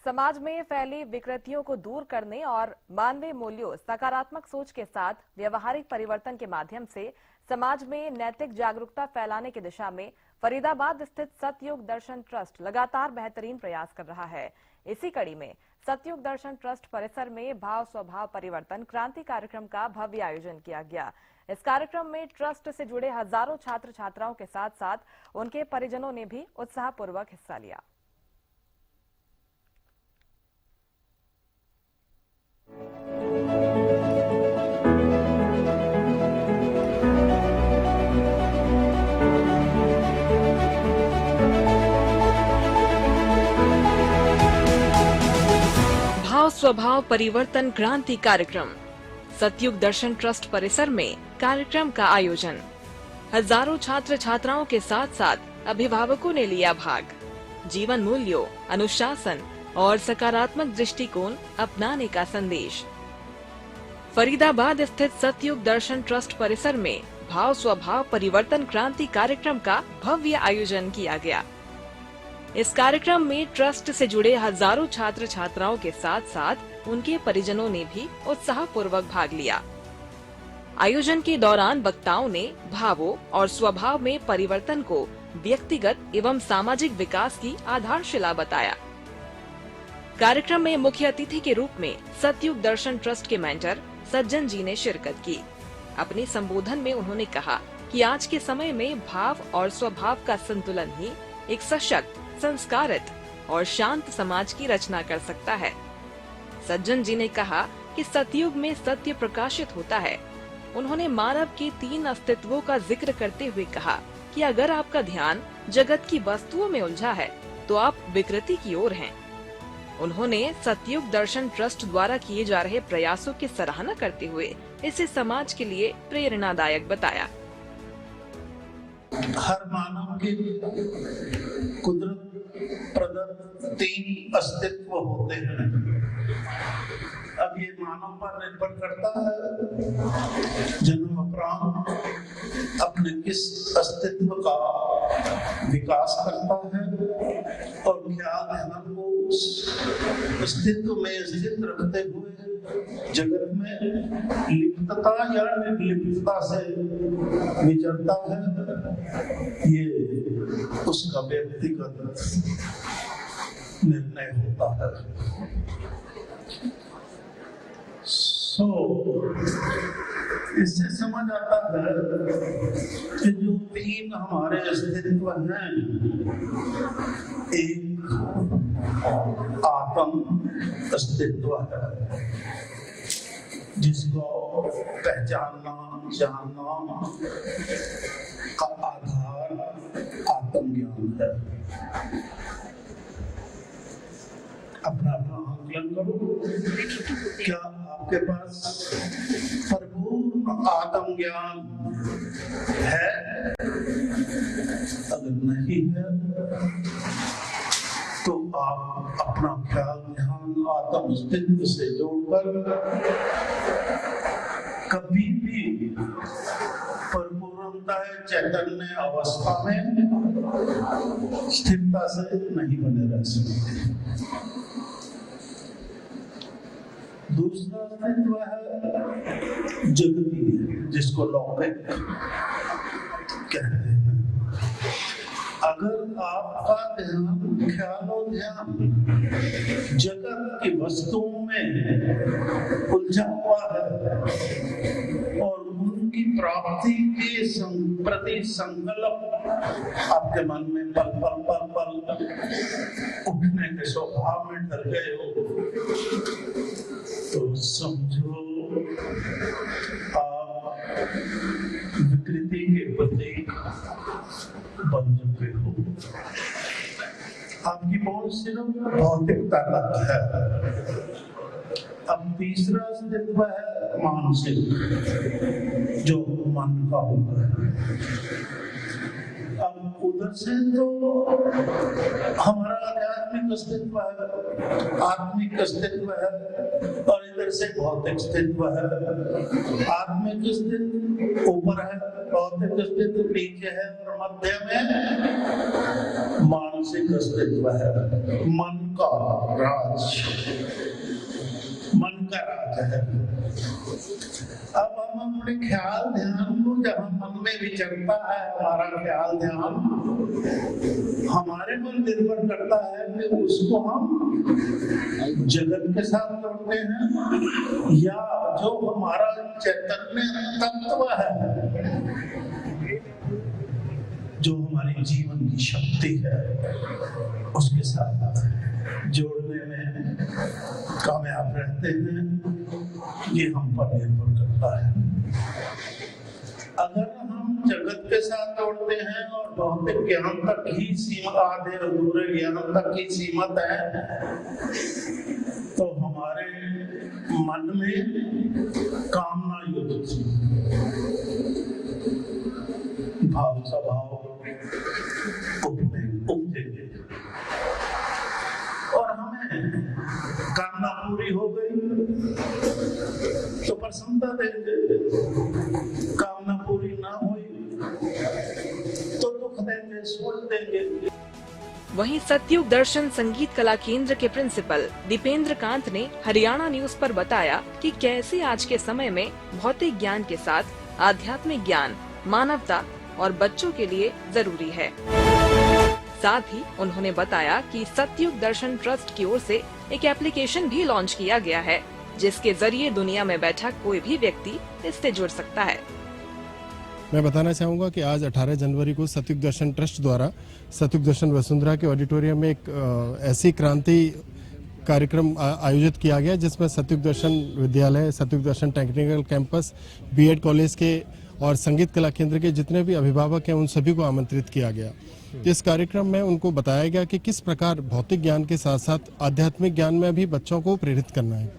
समाज में फैली विकृतियों को दूर करने और मानवीय मूल्यों, सकारात्मक सोच के साथ व्यवहारिक परिवर्तन के माध्यम से समाज में नैतिक जागरूकता फैलाने की दिशा में फरीदाबाद स्थित सतयुग दर्शन ट्रस्ट लगातार बेहतरीन प्रयास कर रहा है। इसी कड़ी में सतयुग दर्शन ट्रस्ट परिसर में भाव स्वभाव परिवर्तन क्रांति कार्यक्रम का भव्य आयोजन किया गया। इस कार्यक्रम में ट्रस्ट से जुड़े हजारों छात्र छात्राओं के साथ साथ उनके परिजनों ने भी उत्साहपूर्वक हिस्सा लिया। भाव स्वभाव परिवर्तन क्रांति कार्यक्रम। सतयुग दर्शन ट्रस्ट परिसर में कार्यक्रम का आयोजन। हजारों छात्र छात्राओं के साथ साथ अभिभावकों ने लिया भाग। जीवन मूल्यों, अनुशासन और सकारात्मक दृष्टिकोण अपनाने का संदेश। फरीदाबाद स्थित सतयुग दर्शन ट्रस्ट परिसर में भाव स्वभाव परिवर्तन क्रांति कार्यक्रम का भव्य आयोजन किया गया। इस कार्यक्रम में ट्रस्ट से जुड़े हजारों छात्र छात्राओं के साथ साथ उनके परिजनों ने भी उत्साहपूर्वक भाग लिया। आयोजन के दौरान वक्ताओं ने भावों और स्वभाव में परिवर्तन को व्यक्तिगत एवं सामाजिक विकास की आधारशिला बताया। कार्यक्रम में मुख्य अतिथि के रूप में सतयुग दर्शन ट्रस्ट के मेंटर सज्जन जी ने शिरकत की। अपने संबोधन में उन्होंने कहा कि आज के समय में भाव और स्वभाव का संतुलन ही एक सशक्त, संस्कारित और शांत समाज की रचना कर सकता है। सज्जन जी ने कहा कि सतयुग में सत्य प्रकाशित होता है। उन्होंने मानव के 3 अस्तित्वों का जिक्र करते हुए कहा कि अगर आपका ध्यान जगत की वस्तुओं में उलझा है तो आप विकृति की ओर हैं। उन्होंने सतयुग दर्शन ट्रस्ट द्वारा किए जा रहे प्रयासों की सराहना करते हुए इसे समाज के लिए प्रेरणादायक बताया। हर मानव के कुदरत प्रदत्त 3 अस्तित्व होते हैं। अब ये मानव पर निर्भर करता है जन्म उपरांत अपने किस अस्तित्व का विकास करता है और क्या ध्यान को अस्तित्व में स्थित रखते हुए जगत में लिप्तता या निर्लिप्तता से विचरता है, ये उसका व्यक्तिगत निर्णय होता है। इससे समझ आता है कि जो 3 हमारे अस्तित्व हैं, एक आत्म अस्तित्व है जिसको पहचानना, जानना का आधार आत्मज्ञान है। अपना आकलन करो, क्या आपके पास परिपूर्ण आत्मज्ञान है? अगर नहीं है तो आप अपना ख्याल ध्यान आत्म अस्तित्व से जोड़कर कभी भी परिपूर्णता चैतन्य अवस्था में स्थिरता से नहीं बने रह सकते। दूसरा अस्तित्व है जगती, जिसको लौकिक कहते हैं। अगर आपका ध्यान, ख्यालो ध्यान जगत की वस्तुओं में उलझा हुआ है और उनकी प्राप्ति के प्रति संकल्प आपके मन में पल पल पल पल उठने के स्वभाव में ढल गए हो, तो समझो आप विकृति के प्रतीक बन चुके हो। आपकी पहुंच सिर्फ भौतिकता तक है। अब तीसरा अस्तित्व है मानसिक, जो मन का होता है। अब उधर से तो हमारा आध्यात्मिक अस्तित्व है, आत्मिक अस्तित्व है, और इधर से भौतिक अस्तित्व है, आत्मिक अस्तित्व ऊपर है, भौतिक अस्तित्व नीचे है, और मध्य में मानसिक अस्तित्व है, मन का राज, मन का राज है। अब हम अपने ख्याल ध्यान को जब मन में विचरता है, हमारा ख्याल ध्यान हमारे पर निर्भर करता है कि उसको हम जगत के साथ जोड़ते हैं या जो हमारा चैतन्य तत्व है, जो हमारी जीवन की शक्ति है, उसके साथ जोड़ने में कामयाब रहते हैं। ये हम पर निर्भर करता है। अगर हम जगत के साथ जोड़ते हैं और भौतिक ज्ञान तक ही सीमा, आधे अधूरे ज्ञान तक ही सीमित है, तो हमारे मन में कामना युक्त भाव स्वभाव उपजेंगे और हमें कामना पूरी हो गई तो प्रसन्नता देंगे, कामना पूरी ना हुई तो दुख देंगे, सोच देंगे। वहीं सतयुग दर्शन संगीत कला केंद्र के प्रिंसिपल दीपेंद्र कांत ने हरियाणा न्यूज पर बताया कि कैसे आज के समय में भौतिक ज्ञान के साथ आध्यात्मिक ज्ञान मानवता और बच्चों के लिए जरूरी है। साथ ही उन्होंने बताया कि सतयुग दर्शन ट्रस्ट की ओर से एक एप्लीकेशन भी लॉन्च किया गया है, जिसके जरिए दुनिया में बैठा कोई भी व्यक्ति इससे जुड़ सकता है। मैं बताना चाहूँगा कि आज 18 जनवरी को सतयुग दर्शन ट्रस्ट द्वारा सतयुग दर्शन वसुंधरा के ऑडिटोरियम में एक ऐसी क्रांति कार्यक्रम आयोजित किया गया, जिसमें सतयुग दर्शन विद्यालय, सतयुग दर्शन टेक्निकल कैंपस, बीएड कॉलेज के और संगीत कला केंद्र के जितने भी अभिभावक हैं उन सभी को आमंत्रित किया गया। इस कार्यक्रम में उनको बताया गया कि किस प्रकार भौतिक ज्ञान के साथ साथ आध्यात्मिक ज्ञान में भी बच्चों को प्रेरित करना है,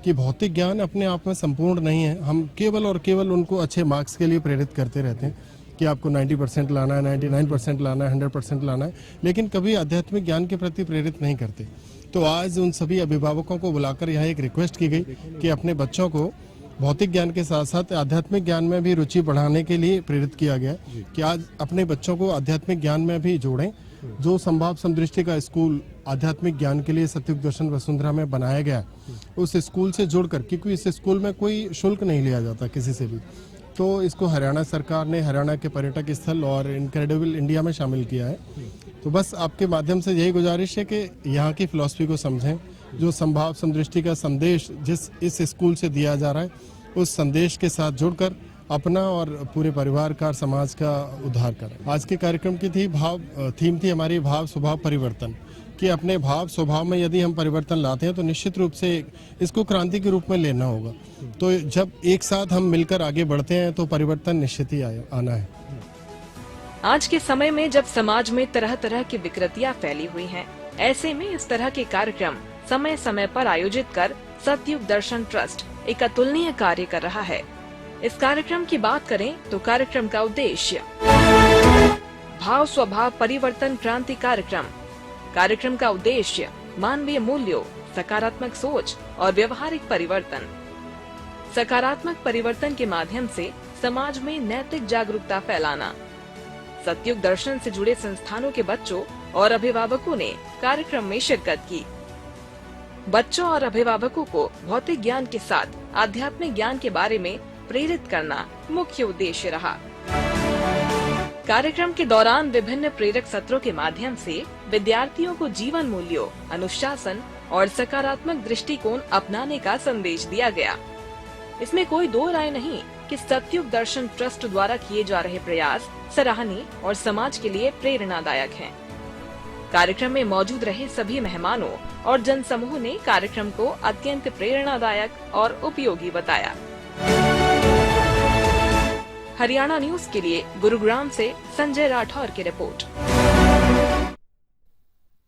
कि भौतिक ज्ञान अपने आप में संपूर्ण नहीं है। हम केवल और केवल उनको अच्छे मार्क्स के लिए प्रेरित करते रहते हैं कि आपको 90% लाना है, 99% लाना है, 100% लाना है, लेकिन कभी आध्यात्मिक ज्ञान के प्रति प्रेरित नहीं करते। तो आज उन सभी अभिभावकों को बुलाकर यहाँ एक रिक्वेस्ट की गई कि अपने बच्चों को भौतिक ज्ञान के साथ साथ आध्यात्मिक ज्ञान में भी रुचि बढ़ाने के लिए प्रेरित किया गया कि आज अपने बच्चों को आध्यात्मिक ज्ञान में भी जोड़ें। जो संभाव समदृष्टि का स्कूल आध्यात्मिक ज्ञान के लिए सतयुग दर्शन वसुंधरा में बनाया गया, उस स्कूल से जुड़कर, क्योंकि इस स्कूल में कोई शुल्क नहीं लिया जाता किसी से भी, तो इसको हरियाणा सरकार ने हरियाणा के पर्यटक स्थल और इनक्रेडिबल इंडिया में शामिल किया है। तो बस आपके माध्यम से यही गुजारिश है कि यहाँ की फिलॉसफी को समझें, जो संभाव समदृष्टि का संदेश जिस इस स्कूल से दिया जा रहा है, उस संदेश के साथ जुड़कर अपना और पूरे परिवार का, समाज का उद्धार करें। आज के कार्यक्रम की थीम थी हमारी भाव स्वभाव परिवर्तन, कि अपने भाव स्वभाव में यदि हम परिवर्तन लाते हैं तो निश्चित रूप से इसको क्रांति के रूप में लेना होगा। तो जब एक साथ हम मिलकर आगे बढ़ते हैं तो परिवर्तन निश्चित ही आना है। आज के समय में जब समाज में तरह तरह की विकृतियां फैली हुई हैं, ऐसे में इस तरह के कार्यक्रम समय समय पर आयोजित कर सतयुग दर्शन ट्रस्ट एक अतुलनीय कार्य कर रहा है। इस कार्यक्रम की बात करें तो कार्यक्रम का उद्देश्य भाव स्वभाव परिवर्तन क्रांति कार्यक्रम का उद्देश्य मानवीय मूल्यों, सकारात्मक सोच और व्यवहारिक परिवर्तन। सकारात्मक परिवर्तन के माध्यम से समाज में नैतिक जागरूकता फैलाना। सतयुग दर्शन से जुड़े संस्थानों के बच्चों और अभिभावकों ने कार्यक्रम में शिरकत की। बच्चों और अभिभावकों को भौतिक ज्ञान के साथ आध्यात्मिक ज्ञान के बारे में प्रेरित करना मुख्य उद्देश्य रहा। कार्यक्रम के दौरान विभिन्न प्रेरक सत्रों के माध्यम से विद्यार्थियों को जीवन मूल्यों, अनुशासन और सकारात्मक दृष्टिकोण अपनाने का संदेश दिया गया। इसमें कोई दो राय नहीं कि सतयुग दर्शन ट्रस्ट द्वारा किए जा रहे प्रयास सराहनीय और समाज के लिए प्रेरणादायक हैं। कार्यक्रम में मौजूद रहे सभी मेहमानों और जनसमूह ने कार्यक्रम को अत्यंत प्रेरणादायक और उपयोगी बताया। हरियाणा न्यूज के लिए गुरुग्राम से संजय राठौर की रिपोर्ट।